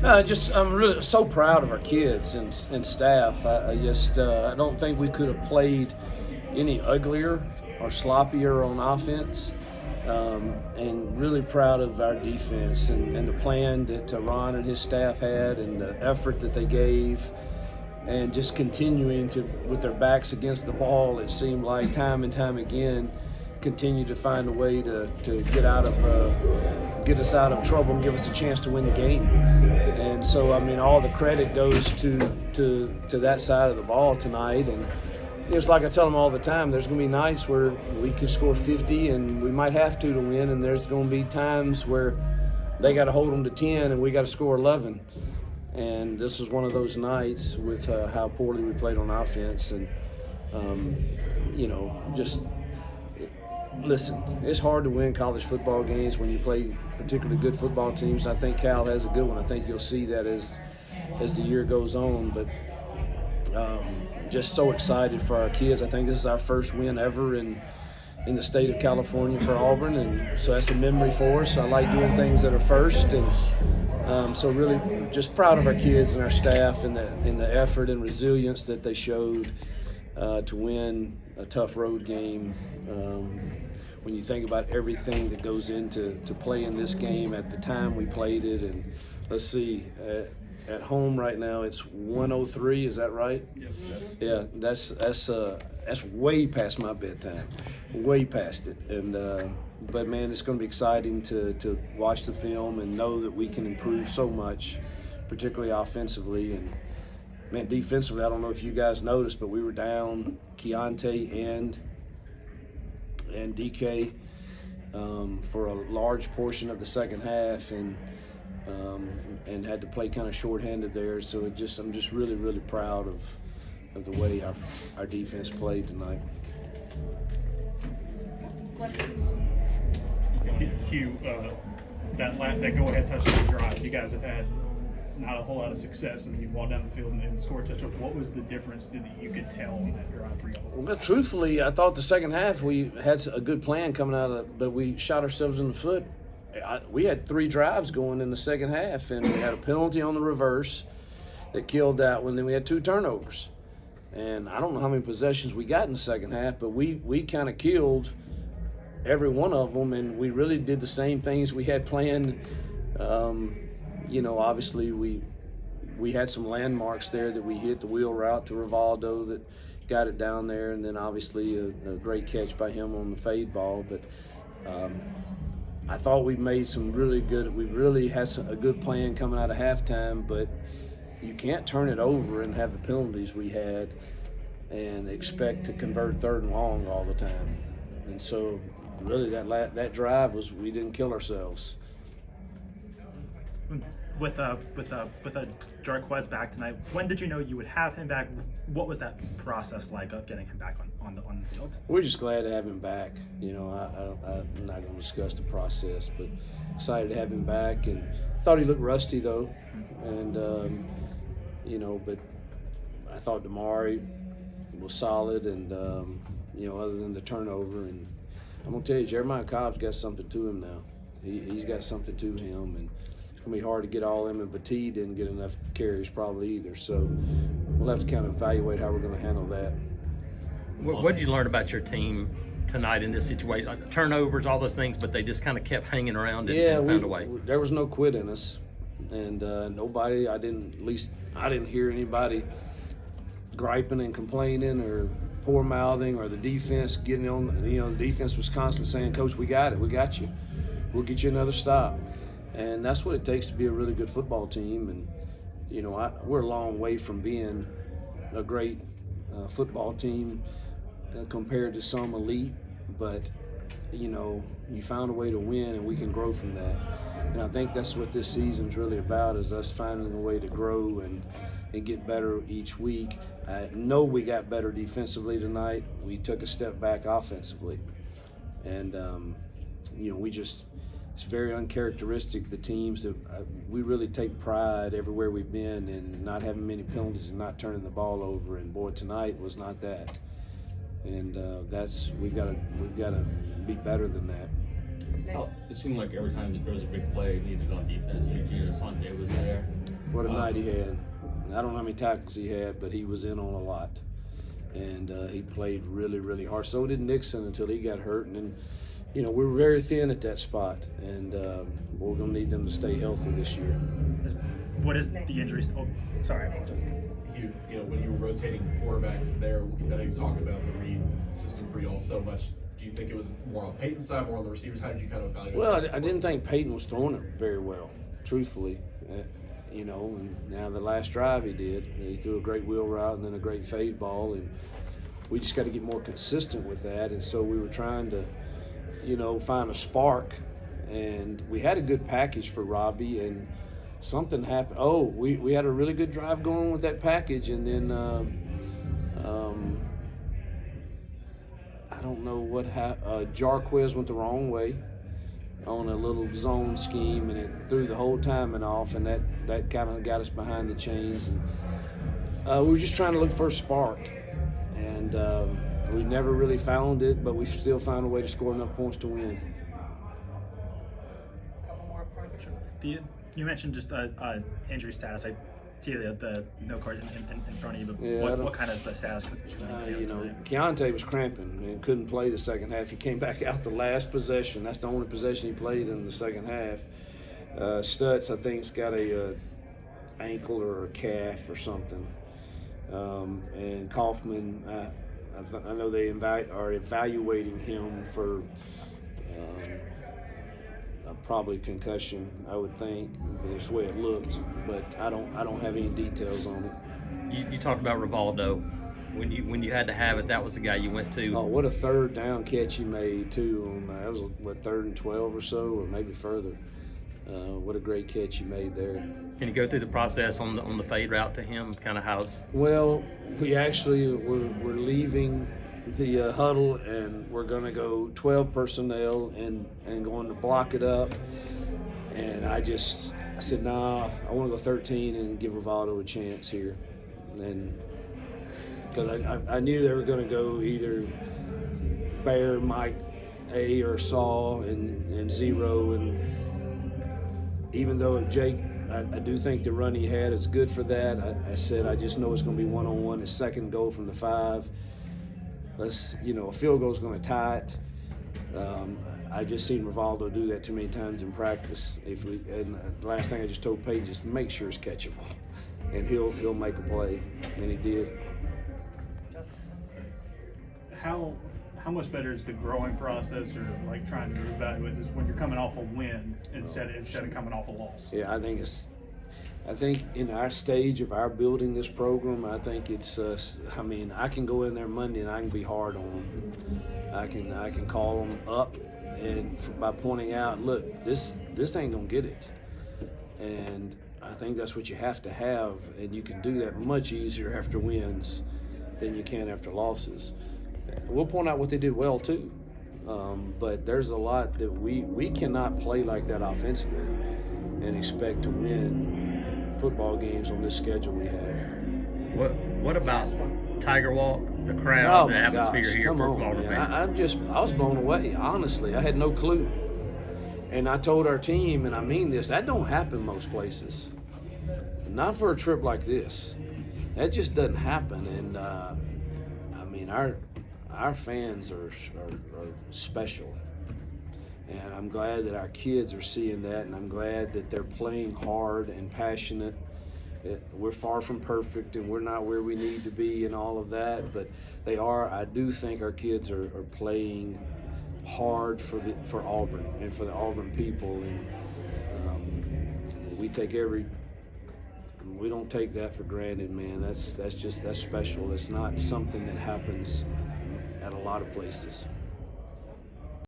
I'm really so proud of our kids and staff. I don't think we could have played any uglier or sloppier on offense. And really proud of our defense and the plan that Ron and his staff had and the effort that they gave, and just continuing to, with their backs against the wall, it seemed like time and time again, continue to find a way to get us out of trouble and give us a chance to win the game. And so, I mean, all the credit goes to that side of the ball tonight. And it's like I tell them all the time, there's going to be nights where we can score 50 and we might have to win, and there's going to be times where they got to hold them to 10 and we got to score 11. And this was one of those nights with how poorly we played on offense. And, just listen, it's hard to win college football games when you play particularly good football teams. I think Cal has a good one. I think you'll see that as the year goes on. But just so excited for our kids. I think this is our first win ever in the state of California for Auburn, and so that's a memory for us. I like doing things that are first, and so really just proud of our kids and our staff and the effort and resilience that they showed to win a tough road game. When you think about everything that goes into playing this game at the time we played it, and let's see, at home right now it's 103. Is that right? Yeah. That's way past my bedtime, way past it. And but man, it's going to be exciting to watch the film and know that we can improve so much, particularly offensively. And man, defensively, I don't know if you guys noticed, but we were down Keontae and DK for a large portion of the second half, and had to play kind of shorthanded there. So I'm just really, really proud of the way our defense played tonight. Hugh, that go-ahead touchdown drive, you guys have had not a whole lot of success, and you walked down the field and scored a touchdown. What was the difference that you could tell on that drive for you? Well, truthfully, I thought the second half we had a good plan coming out of it, but we shot ourselves in the foot. We had 3 drives going in the second half, and we had a penalty on the reverse that killed that one. Then we had 2 turnovers. And I don't know how many possessions we got in the second half, but we kind of killed every one of them, and we really did the same things we had planned. Obviously we had some landmarks there that we hit, the wheel route to Rivaldo that got it down there, and then obviously a great catch by him on the fade ball. But I thought we made some really good, we really had a good plan coming out of halftime, but you can't turn it over and have the penalties we had and expect to convert 3rd and long all the time. And so really that drive was, we didn't kill ourselves. With Jarquez back tonight, when did you know you would have him back? What was that process like of getting him back on the field? We're just glad to have him back. I'm not going to discuss the process, but excited to have him back. And thought he looked rusty though, and but I thought Damari was solid, and other than the turnover. And I'm gonna tell you, Jeremiah Cobb's got something to him now. He's got something to him, and it's gonna be hard to get all him. And Batee didn't get enough carries probably either. So we'll have to kind of evaluate how we're gonna handle that. What did you learn about your team tonight in this situation? Like turnovers, all those things, but they just kind of kept hanging around and found a way. There was no quit in us, and nobody. I didn't hear anybody griping and complaining or poor mouthing, or the defense getting on. The defense was constantly saying, "Coach, we got it. We got you. We'll get you another stop." And that's what it takes to be a really good football team. And we're a long way from being a great football team compared to some elite, but you found a way to win, and we can grow from that. And I think that's what this season's really about, is us finding a way to grow and get better each week. I know we got better defensively tonight. We took a step back offensively, and it's very uncharacteristic, the teams that we really take pride everywhere we've been in not having many penalties and not turning the ball over. And boy, tonight was not that. And we've got to be better than that. It seemed like every time there was a big play needed on defense, Eugene Asante was there. What a night he had. I don't know how many tackles he had, but he was in on a lot. And he played really, really hard. So did Nixon until he got hurt. And then, we were very thin at that spot. And we're going to need them to stay healthy this year. What is the injuries? Oh, sorry. I apologize. When you were rotating quarterbacks there, I know you talked about the read system for y'all so much. Do you think it was more on Peyton's side, more on the receivers? How did you kind of evaluate? Well, I didn't think Peyton was throwing it very well, truthfully. And now the last drive he did. He threw a great wheel route and then a great fade ball, and we just got to get more consistent with that. And so we were trying to, find a spark, and we had a good package for Robbie, and something happened. Oh, we had a really good drive going with that package, and then I don't know what happened. Jarquez went the wrong way on a little zone scheme, and it threw the whole timing off, and that kind of got us behind the chains. And we were just trying to look for a spark, and we never really found it, but we still found a way to score enough points to win. You mentioned just injury status. I see the no card in front of you, but Yeah, what kind of the status? Keontae was cramping and couldn't play the second half. He came back out the last possession. That's the only possession he played in the second half. Stutz, I think, has got a ankle or a calf or something. And Kaufman, I know they are evaluating him for probably concussion, I would think. That's the way it looked, but I don't have any details on it. You talked about Rivaldo. When you had to have it, that was the guy you went to. Oh, what a third down catch he made too. That was what, 3rd and 12 or so, or maybe further. What a great catch he made there. Can you go through the process on the fade route to him? Kind of how? Well, we actually we're leaving the huddle, and we're going to go 12 personnel and going to block it up. And I said, nah, I want to go 13 and give Rivaldo a chance here. And because I knew they were going to go either Bear, Mike A, or Saul and 0. And even though Jake, I do think the run he had is good for that. I said, I just know it's going to be one-on-one. The second goal from the 5. A field goal is going to tie it. I just seen Rivaldo do that too many times in practice. And the last thing I just told Peyton, just make sure it's catchable, and he'll make a play, and he did. How much better is the growing process, or like trying to evaluate this when you're coming off a win instead of coming off a loss? Yeah, I think in our stage of our building this program, I think it's. I can go in there Monday and I can be hard on them. I can call them up, and by pointing out, look, this ain't gonna get it. And I think that's what you have to have, and you can do that much easier after wins than you can after losses. We'll point out what they did well too, but there's a lot that we cannot play like that offensively and expect to win football games on this schedule we have. What about Tiger Walk, the crowd, the atmosphere here Come for on, Auburn man. fans? I was blown away, honestly. I had no clue. And I told our team, and I mean this, that don't happen most places. Not for a trip like this. That just doesn't happen. And our fans are special. And I'm glad that our kids are seeing that, and I'm glad that they're playing hard and passionate. We're far from perfect, and we're not where we need to be and all of that, but they are. I do think our kids are playing hard for Auburn and for the Auburn people, and we don't take that for granted, man. That's special. It's not something that happens at a lot of places.